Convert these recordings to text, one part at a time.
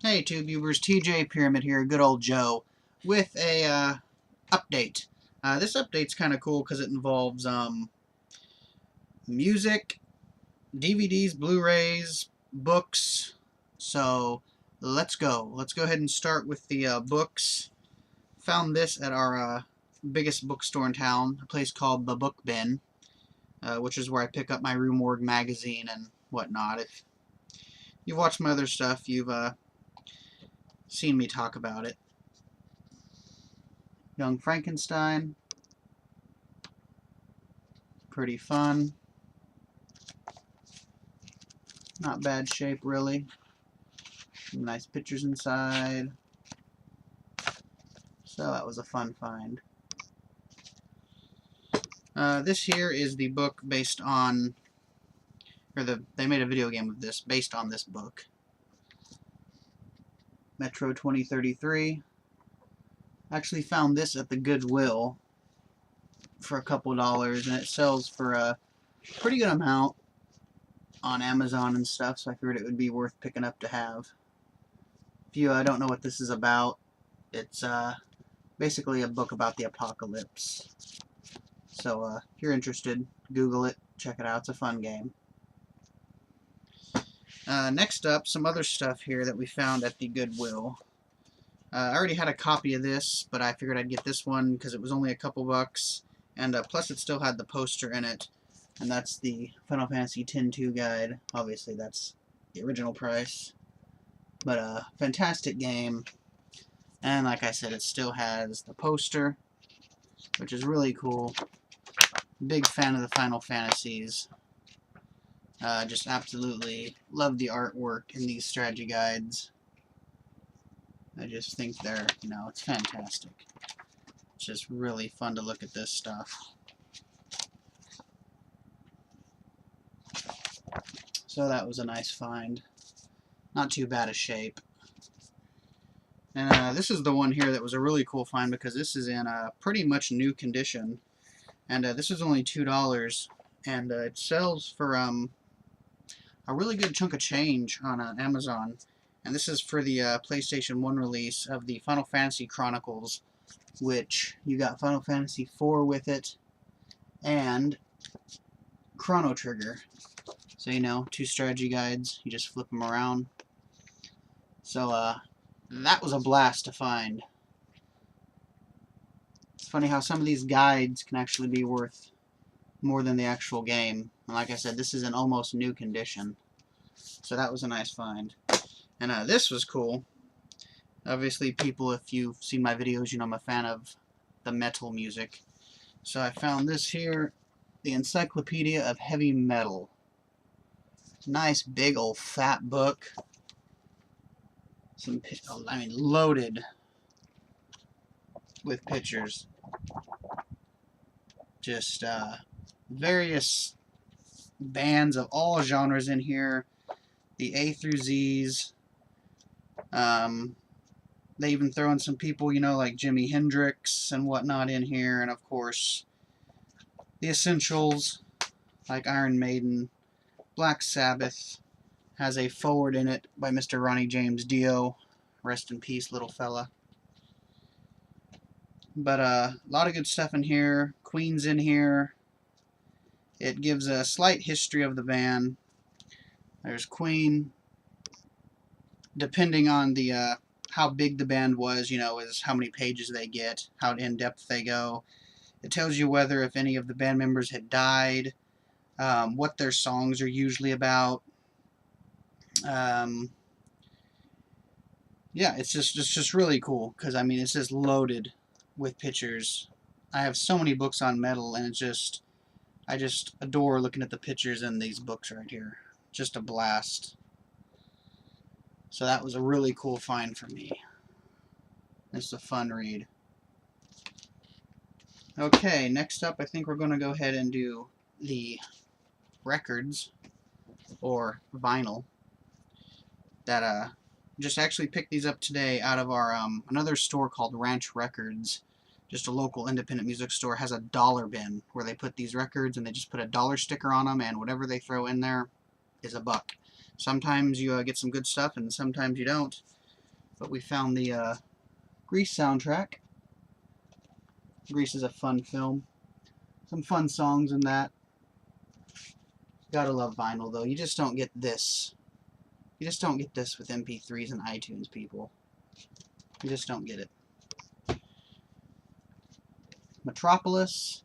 Hey TubeViewers, TJ Pyramid here, good old Joe, with a update. This update's kind of cool because it involves music, DVDs, Blu-rays, books. So let's go. Let's go ahead and start with the books. Found this at our biggest bookstore in town, a place called The Book Bin, which is where I pick up my Rue Morgue magazine and whatnot. If you've watched my other stuff, you've seen me talk about it. Young Frankenstein, pretty fun. Not bad shape, really. Some nice pictures inside. So that was a fun find. This here is the book based on, they made a video game of this based on this book. Metro 2033. Actually found this at the Goodwill for a couple dollars, and it sells for a pretty good amount on Amazon and stuff, so I figured it would be worth picking up to have. If you don't know what this is about, it's basically a book about the apocalypse. So if you're interested, Google it, check it out, it's a fun game. Next up, some other stuff here that we found at the Goodwill. I already had a copy of this, but I figured I'd get this one because it was only a couple bucks, and plus it still had the poster in it, and that's the Final Fantasy X-2 guide. Obviously that's the original price, but fantastic game, and like I said, it still has the poster, which is really cool. Big fan of the Final Fantasies. Just absolutely love the artwork in these strategy guides. I just think they're, it's fantastic. It's just really fun to look at this stuff. So that was a nice find. Not too bad a shape. And this is the one here that was a really cool find because this is in pretty much new condition. And this is only $2. And it sells for a really good chunk of change on Amazon. And this is for the PlayStation 1 release of the Final Fantasy Chronicles, which you got Final Fantasy 4 with it, and Chrono Trigger. So, 2 strategy guides, you just flip them around. So, that was a blast to find. It's funny how some of these guides can actually be worth more than the actual game. And like I said, this is in almost new condition. So that was a nice find. And this was cool. Obviously, people, if you've seen my videos, you know I'm a fan of the metal music. So I found this here, the Encyclopedia of Heavy Metal. Nice, big, old, fat book. Loaded with pictures. Just various bands of all genres in here. The A through Z's. They even throw in some people, like Jimi Hendrix and whatnot in here, and of course the essentials like Iron Maiden. Black Sabbath has a foreword in it by Mr. Ronnie James Dio. Rest in peace, little fella. But a lot of good stuff in here. Queen's in here. It gives a slight history of the band. There's Queen. Depending on the how big the band was, is how many pages they get, how in-depth they go. It tells you whether if any of the band members had died, what their songs are usually about. Yeah, it's just really cool because it's just loaded with pictures. I have so many books on metal, and I just adore looking at the pictures in these books right here. Just a blast. So that was a really cool find for me. It's a fun read. Okay, next up I think we're going to go ahead and do the records, or vinyl, that just actually picked these up today out of our another store called Ranch Records. Just a local independent music store has a dollar bin where they put these records and they just put a dollar sticker on them, and whatever they throw in there is a buck. Sometimes you get some good stuff and sometimes you don't. But we found the Grease soundtrack. Grease is a fun film. Some fun songs in that. Gotta love vinyl, though. You just don't get this. You just don't get this with MP3s and iTunes, people. You just don't get it. Metropolis.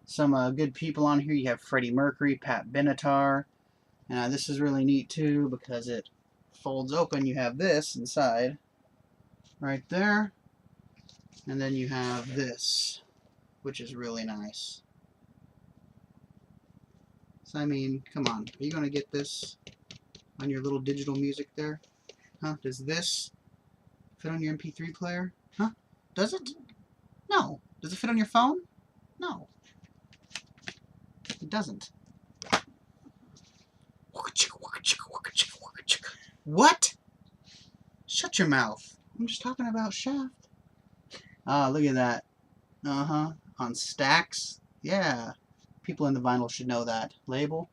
Some good people on here. You have Freddie Mercury, Pat Benatar. This is really neat, too, because it folds open. You have this inside. Right there. And then you have this, which is really nice. So, I mean, come on. Are you going to get this on your little digital music there? Huh? Does this fit on your MP3 player? Huh? Does it? No. Does it fit on your phone? No. It doesn't. What? Shut your mouth. I'm just talking about Shaft. Ah, look at that. Uh-huh. On Stax. Yeah. People in the vinyl should know that. Label.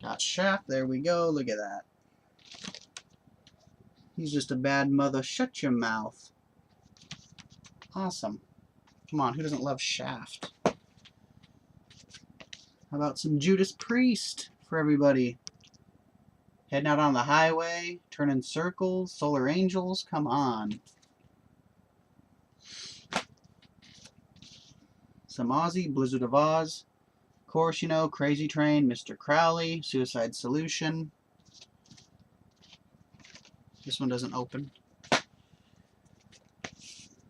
Got Shaft. There we go. Look at that. He's just a bad mother. Shut your mouth. Awesome. Come on, who doesn't love Shaft? How about some Judas Priest for everybody? Heading out on the highway, turning circles, Solar Angels, come on. Some Ozzy, Blizzard of Oz. Of course, you know, Crazy Train, Mr. Crowley, Suicide Solution. This one doesn't open.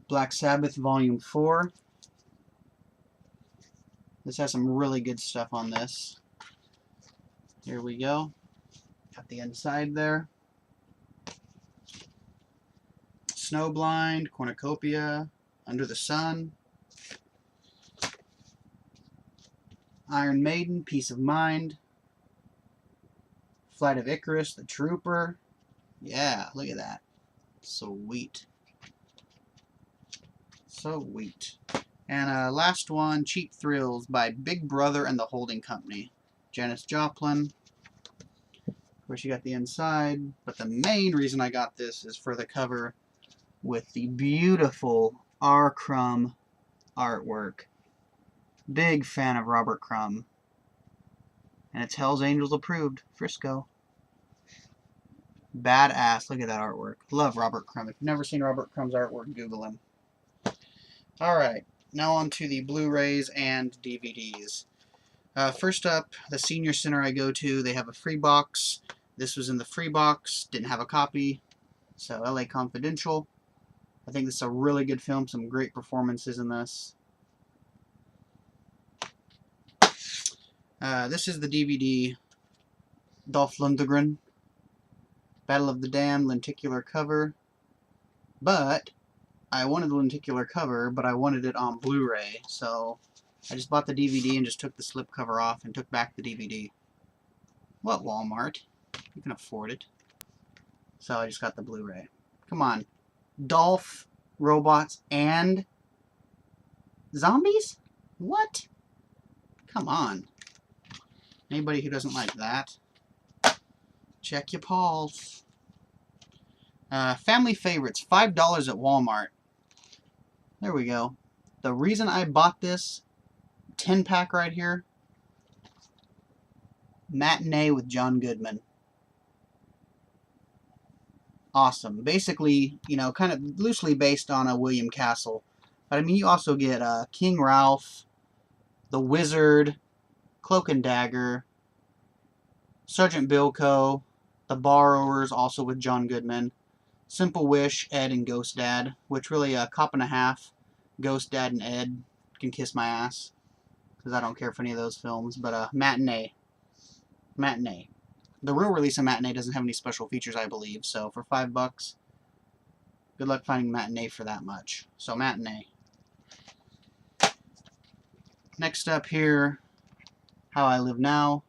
Black Sabbath Volume 4. This has some really good stuff on this. Here we go. Got the inside there. Snowblind, Cornucopia, Under the Sun. Iron Maiden, Peace of Mind. Flight of Icarus, The Trooper. Yeah, look at that. Sweet. Sweet. And last one, Cheap Thrills by Big Brother and the Holding Company. Janis Joplin. Of course, you got the inside, but the main reason I got this is for the cover with the beautiful R. Crumb artwork. Big fan of Robert Crumb. And it's Hell's Angels approved. Frisco. Badass. Look at that artwork. Love Robert Crumb. If you've never seen Robert Crumb's artwork, Google him. Alright, now on to the Blu-rays and DVDs. First up, the senior center I go to, they have a free box. This was in the free box, didn't have a copy. So, LA Confidential. I think this is a really good film, some great performances in this. This is the DVD, Dolph Lundgren, Battle of the Damned, lenticular cover. But I wanted the lenticular cover, but I wanted it on Blu-ray, so I just bought the DVD and just took the slipcover off and took back the DVD. What, Walmart? You can afford it. So I just got the Blu-ray. Come on. Dolph, robots, and zombies? What? Come on. Anybody who doesn't like that, check your pals. Family favorites, $5 at Walmart. There we go. The reason I bought this 10-pack right here, Matinee with John Goodman. Awesome. Basically, you know, kind of loosely based on a William Castle. But I mean, you also get King Ralph, The Wizard, Cloak and Dagger, Sergeant Bilko, The Borrowers, also with John Goodman, Simple Wish, Ed, and Ghost Dad, which really, Cop and a Half, Ghost Dad, and Ed can kiss my ass, because I don't care for any of those films, but Matinee. Matinee. The real release of Matinee doesn't have any special features, I believe, so for $5, good luck finding Matinee for that much. So, Matinee. Next up here, How I Live Now.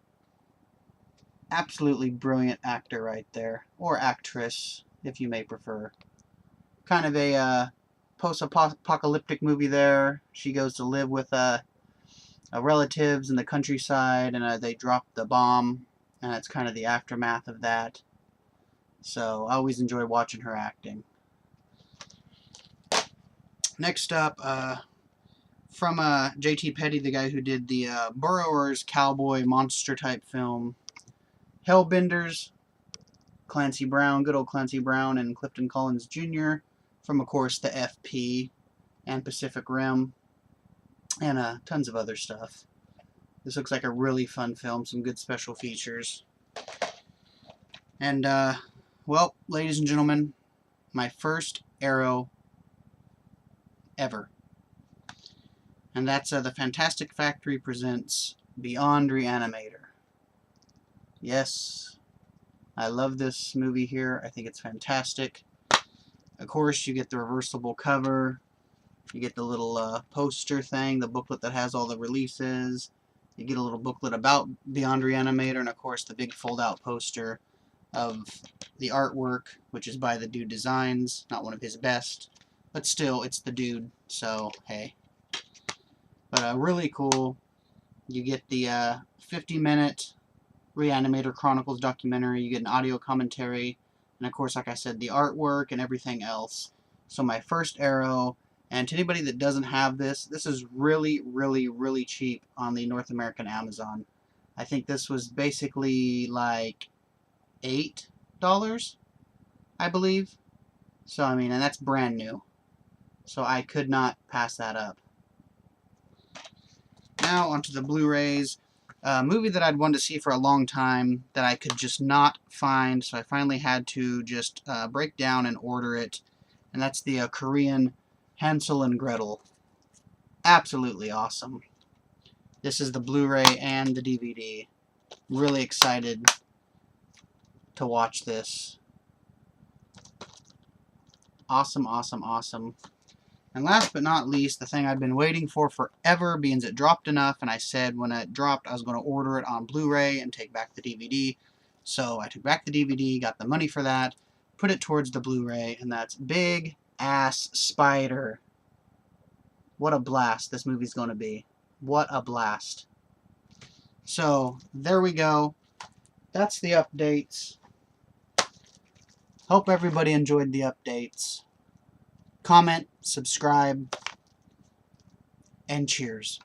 Absolutely brilliant actor right there, or actress, if you may prefer. Kind of a post-apocalyptic movie there. She goes to live with relatives in the countryside, and they drop the bomb, and it's kind of the aftermath of that. So I always enjoy watching her acting. Next up, from J.T. Petty, the guy who did the Burrowers cowboy monster type film, Hellbenders, Clancy Brown, good old Clancy Brown, and Clifton Collins Jr. from, of course, the FP and Pacific Rim, and tons of other stuff. This looks like a really fun film, some good special features. And, well, ladies and gentlemen, my first Arrow ever. And that's the Fantastic Factory presents Beyond Reanimator. Yes, I love this movie here. I think it's fantastic. Of course, you get the reversible cover. You get the little poster thing, the booklet that has all the releases. You get a little booklet about Beyond Reanimator, and of course the big fold-out poster of the artwork, which is by the Dude Designs. Not one of his best, but still, it's the dude, so hey. But really cool. You get the 50-minute Reanimator Chronicles documentary. You get an audio commentary, and of course, like I said, the artwork and everything else. So my first Arrow. And to anybody that doesn't have this, this is really, really, really cheap on the North American Amazon. I think this was basically like $8, I believe. So, I mean, and that's brand new. So I could not pass that up. Now, onto the Blu-rays. A movie that I'd wanted to see for a long time that I could just not find, so I finally had to just break down and order it. And that's the Korean Hansel and Gretel. Absolutely awesome. This is the Blu-ray and the DVD. Really excited to watch this. Awesome, awesome, awesome. And last but not least, the thing I've been waiting for forever, being it dropped enough, and I said when it dropped I was going to order it on Blu-ray and take back the DVD. So I took back the DVD, got the money for that, put it towards the Blu-ray, and that's Big Ass Spider. What a blast this movie's going to be. What a blast. So, there we go. That's the updates. Hope everybody enjoyed the updates. Comment, subscribe, and cheers.